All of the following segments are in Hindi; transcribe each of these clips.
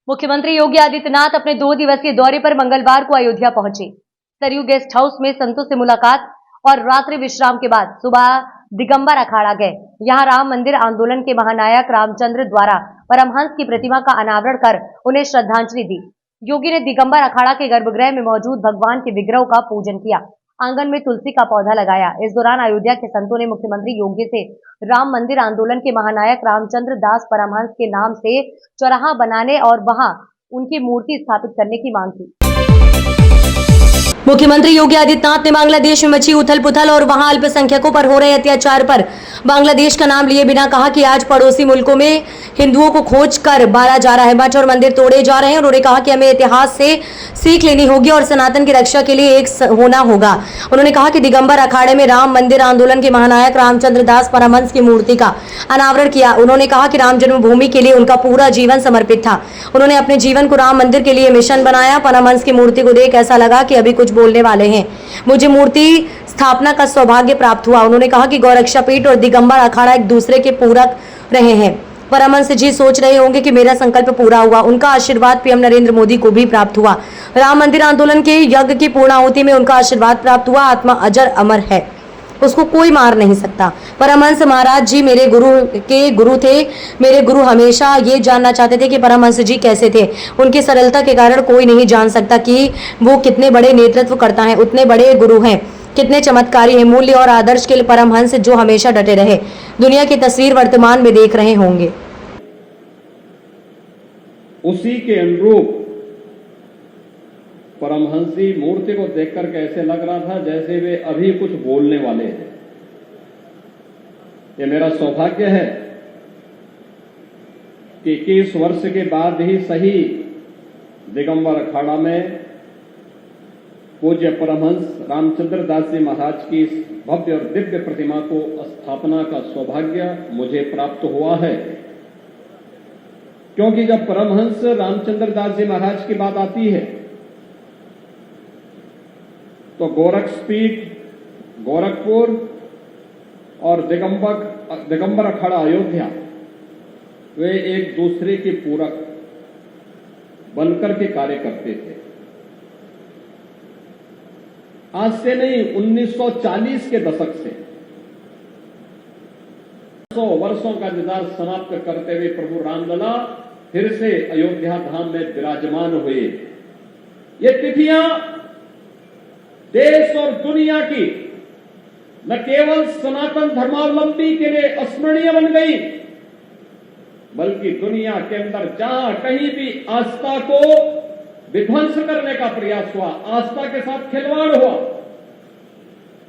मुख्यमंत्री योगी आदित्यनाथ अपने 2 दिवसीय दौरे पर मंगलवार को अयोध्या पहुंचे। सरयू गेस्ट हाउस में संतों से मुलाकात और रात्रि विश्राम के बाद सुबह दिगंबर अखाड़ा गए। यहां राम मंदिर आंदोलन के महानायक रामचंद्र द्वारा परमहंस की प्रतिमा का अनावरण कर उन्हें श्रद्धांजलि दी। योगी ने दिगंबर अखाड़ा के गर्भगृह में मौजूद भगवान के विग्रह का पूजन किया, आंगन में तुलसी का पौधा लगाया। इस दौरान अयोध्या के संतों ने मुख्यमंत्री योगी से राम मंदिर आंदोलन के महानायक रामचंद्र दास परमहंस के नाम से चौराहा बनाने और वहां उनकी मूर्ति स्थापित करने की मांग की। मुख्यमंत्री योगी आदित्यनाथ ने बांग्लादेश में मची उथल पुथल और वहां अल्पसंख्यकों पर हो रहे अत्याचार पर बांग्लादेश का नाम लिए बिना कहा कि आज पड़ोसी मुल्कों में हिंदुओं को खोज कर मारा जा रहा है, मठ और मंदिर तोड़े जा रहे हैं। उन्होंने कहा कि हमें इतिहास से सीख लेनी होगी और सनातन की रक्षा के लिए एक होना होगा। उन्होंने कहा कि दिगंबर अखाड़े में राम मंदिर आंदोलन के महानायक रामचंद्र दास परमहंस की मूर्ति का अनावरण किया। उन्होंने कहा कि राम जन्मभूमि के लिए उनका पूरा जीवन समर्पित था। उन्होंने अपने जीवन को राम मंदिर के लिए मिशन बनाया। परमहंस की मूर्ति को देख ऐसा लगा कि अभी कुछ बोलने वाले हैं। मुझे मूर्ति स्थापना का सौभाग्य प्राप्त हुआ। उन्होंने कहा कि गौरक्षा पीठ और दिगंबर अखाड़ा एक दूसरे के पूरक रहे हैं। परमहंस जी सोच रहे होंगे कि मेरा संकल्प पूरा हुआ। उनका आशीर्वाद पीएम नरेंद्र मोदी को भी प्राप्त हुआ। राम मंदिर आंदोलन के यज्ञ की पूर्णाहुति में उनका आशीर्वाद प्राप्त हुआ। आत्मा अजर अमर है, उसको कोई मार नहीं सकता। परमहंस महाराज जी मेरे गुरु के गुरु थे। मेरे गुरु हमेशा ये जानना चाहते थे कि परमहंस जी कैसे थे। उनकी सरलता के कारण कोई नहीं जान सकता कि वो कितने बड़े नेतृत्व करता है, उतने बड़े गुरु हैं, कितने चमत्कारी हैं। मूल्य और आदर्श के परमहंस जो हमेशा डटे रहे। दुनिया की तस्वीर वर्तमान में देख रहे होंगे। उसी के अनुरूप परमहंसी मूर्ति को देखकर कैसे लग रहा था जैसे वे अभी कुछ बोलने वाले हैं। ये मेरा सौभाग्य है कि 21 वर्ष के बाद ही सही दिगंबर अखाड़ा में पूज्य परमहंस रामचंद्र दास जी महाराज की इस भव्य और दिव्य प्रतिमा को स्थापना का सौभाग्य मुझे प्राप्त हुआ है। क्योंकि जब परमहंस रामचंद्र दास जी महाराज की बात आती है तो गोरक्षपीठ, गोरखपुर और दिगंबर अखाड़ा अयोध्या वे एक दूसरे के पूरक बनकर के कार्य करते थे। आज से नहीं, 1940 के दशक से 100 वर्षों का इंतजार समाप्त करते हुए प्रभु रामलला फिर से अयोध्या धाम में विराजमान हुए। ये तिथियां देश और दुनिया की न केवल सनातन धर्मावलंबी के लिए अस्मरणीय बन गई, बल्कि दुनिया के अंदर जहां कहीं भी आस्था को विध्वंस करने का प्रयास हुआ, आस्था के साथ खिलवाड़ हुआ,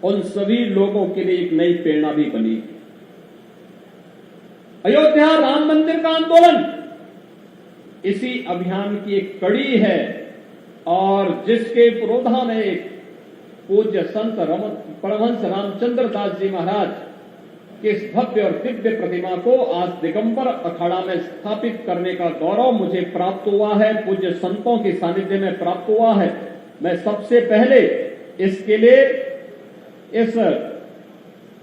उन सभी लोगों के लिए एक नई प्रेरणा भी बनी। अयोध्या राम मंदिर का आंदोलन इसी अभियान की एक कड़ी है और जिसके पुरोधा में पूज्य संत परमहंस रामचंद्र दास जी महाराज की इस भव्य और दिव्य प्रतिमा को आज दिगंबर अखाड़ा में स्थापित करने का गौरव मुझे प्राप्त हुआ है, पूज्य संतों के सानिध्य में प्राप्त हुआ है। मैं सबसे पहले इसके लिए इस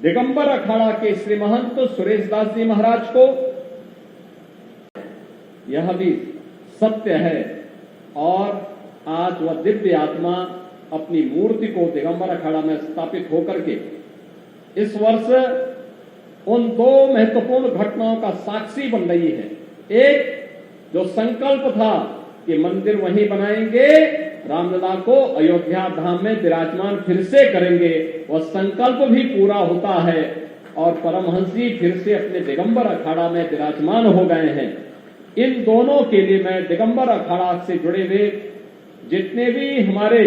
दिगंबर अखाड़ा के श्री महंत सुरेश दास जी महाराज को, यह भी सत्य है और आज वह दिव्य आत्मा अपनी मूर्ति को दिगंबर अखाड़ा में स्थापित होकर के इस वर्ष उन 2 महत्वपूर्ण घटनाओं का साक्षी बन रही है। एक जो संकल्प था कि मंदिर वहीं बनाएंगे, रामलला को अयोध्या धाम में विराजमान फिर से करेंगे, वह संकल्प भी पूरा होता है और परमहंस जी फिर से अपने दिगंबर अखाड़ा में विराजमान हो गए हैं। इन दोनों के लिए मैं दिगंबर अखाड़ा से जुड़े हुए जितने भी हमारे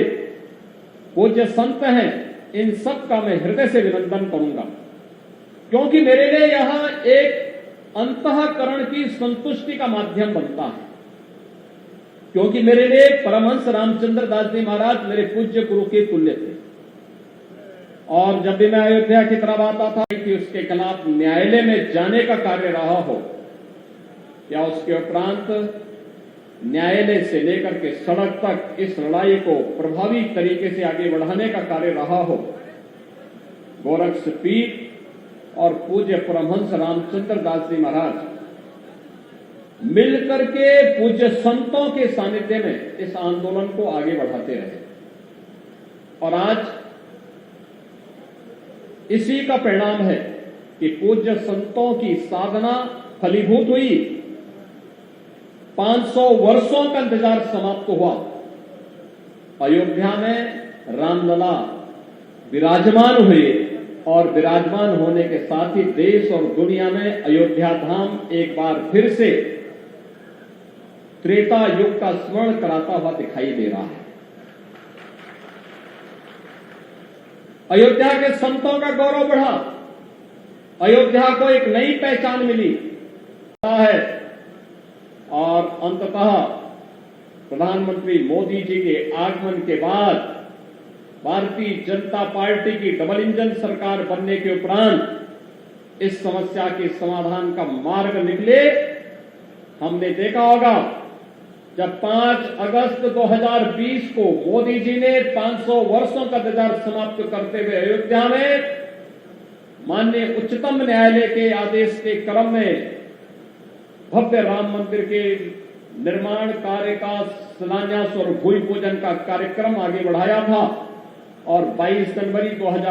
पूज्य संत हैं, इन सब का मैं हृदय से अभिनंदन करूंगा, क्योंकि मेरे लिए यहां एक अंतःकरण की संतुष्टि का माध्यम बनता है। क्योंकि मेरे लिए परमहंस रामचंद्र दास जी महाराज मेरे पूज्य गुरु के तुल्य थे और जब भी मैं अयोध्या की तरफ आता था कि उसके खिलाफ न्यायालय में जाने का कार्य रहा हो या उसके उपरांत न्यायालय से लेकर के सड़क तक इस लड़ाई को प्रभावी तरीके से आगे बढ़ाने का कार्य रहा हो, गोरक्षपीठ और पूज्य परमहंस रामचंद्र दास जी महाराज मिलकर के पूज्य संतों के सानिध्य में इस आंदोलन को आगे बढ़ाते रहे और आज इसी का परिणाम है कि पूज्य संतों की साधना फलीभूत हुई। 500 वर्षों का इंतजार समाप्त हुआ। अयोध्या में रामलला विराजमान हुए और विराजमान होने के साथ ही देश और दुनिया में अयोध्या धाम एक बार फिर से त्रेता युग का स्मरण कराता हुआ दिखाई दे रहा है। अयोध्या के संतों का गौरव बढ़ा, अयोध्या को एक नई पहचान मिली है और अंततः प्रधानमंत्री मोदी जी के आगमन के बाद भारतीय जनता पार्टी की डबल इंजन सरकार बनने के उपरांत इस समस्या के समाधान का मार्ग निकले। हमने देखा होगा जब 5 अगस्त 2020 को मोदी जी ने 500 वर्षों का इंतजार समाप्त करते हुए अयोध्या में माननीय उच्चतम न्यायालय के आदेश के क्रम में भव्य राम मंदिर के निर्माण कार्य का शिलान्यास और भूमि पूजन का कार्यक्रम आगे बढ़ाया था और 22 जनवरी 2000